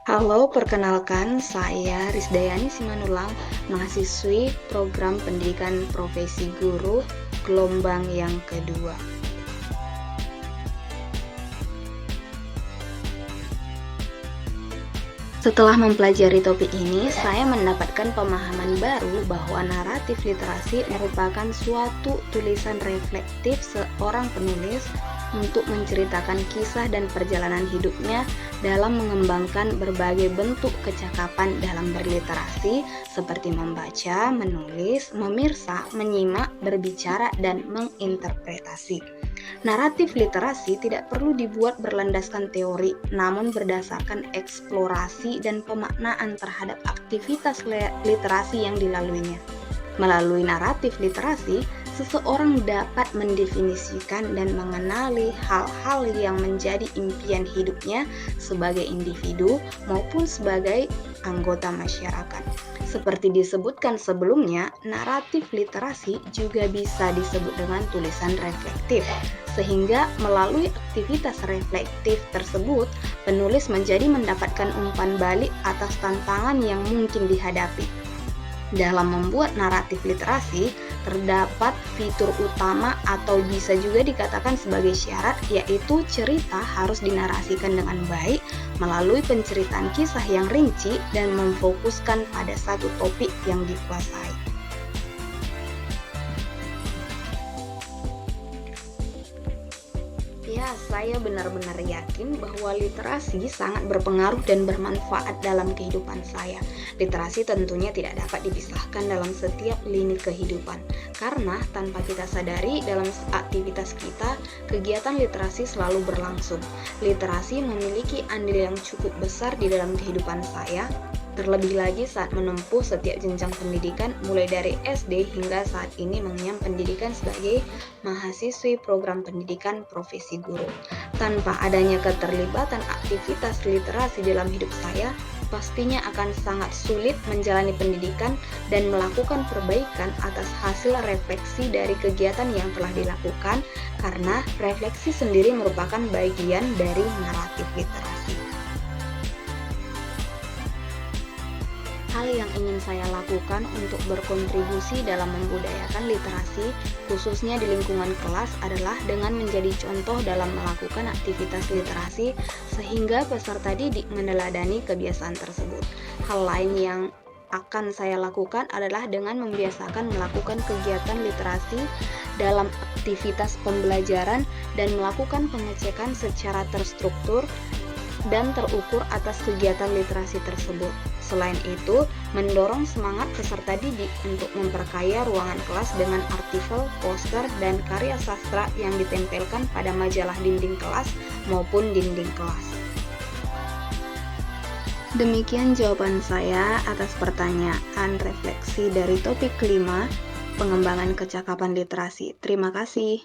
Halo, perkenalkan saya Risdayani Simanulang, mahasiswi program pendidikan profesi guru gelombang yang kedua. Setelah mempelajari topik ini, saya mendapatkan pemahaman baru bahwa naratif literasi merupakan suatu tulisan reflektif seorang penulis untuk menceritakan kisah dan perjalanan hidupnya dalam mengembangkan berbagai bentuk kecakapan dalam berliterasi seperti membaca, menulis, memirsa, menyimak, berbicara, dan menginterpretasi. Naratif literasi tidak perlu dibuat berlandaskan teori, namun berdasarkan eksplorasi dan pemaknaan terhadap aktivitas literasi yang dilaluinya. Melalui naratif literasi, seseorang dapat mendefinisikan dan mengenali hal-hal yang menjadi impian hidupnya sebagai individu maupun sebagai anggota masyarakat. Seperti disebutkan sebelumnya, naratif literasi juga bisa disebut dengan tulisan reflektif, sehingga melalui aktivitas reflektif tersebut, penulis menjadi mendapatkan umpan balik atas tantangan yang mungkin dihadapi. Dalam membuat naratif literasi, terdapat fitur utama atau bisa juga dikatakan sebagai syarat, yaitu cerita harus dinarasikan dengan baik melalui penceritaan kisah yang rinci dan memfokuskan pada satu topik yang dikuasai. Ya, saya benar-benar yakin bahwa literasi sangat berpengaruh dan bermanfaat dalam kehidupan saya. Literasi tentunya tidak dapat dipisahkan dalam setiap lini kehidupan, karena tanpa kita sadari dalam aktivitas kita, kegiatan literasi selalu berlangsung. Literasi memiliki andil yang cukup besar di dalam kehidupan saya, terlebih lagi saat menempuh setiap jenjang pendidikan mulai dari SD hingga saat ini mengenyam pendidikan sebagai mahasiswi program pendidikan profesi guru. Tanpa adanya keterlibatan aktivitas literasi dalam hidup saya, pastinya akan sangat sulit menjalani pendidikan dan melakukan perbaikan atas hasil refleksi dari kegiatan yang telah dilakukan, karena refleksi sendiri merupakan bagian dari naratif literasi. Hal yang ingin saya lakukan untuk berkontribusi dalam membudayakan literasi, khususnya di lingkungan kelas, adalah dengan menjadi contoh dalam melakukan aktivitas literasi sehingga peserta didik meneladani kebiasaan tersebut. Hal lain yang akan saya lakukan adalah dengan membiasakan melakukan kegiatan literasi dalam aktivitas pembelajaran dan melakukan pengecekan secara terstruktur dan terukur atas kegiatan literasi tersebut. Selain itu, mendorong semangat peserta didik untuk memperkaya ruangan kelas dengan artikel, poster, dan karya sastra yang ditempelkan pada majalah dinding kelas maupun dinding kelas. Demikian jawaban saya atas pertanyaan refleksi dari topik kelima, pengembangan kecakapan literasi. Terima kasih.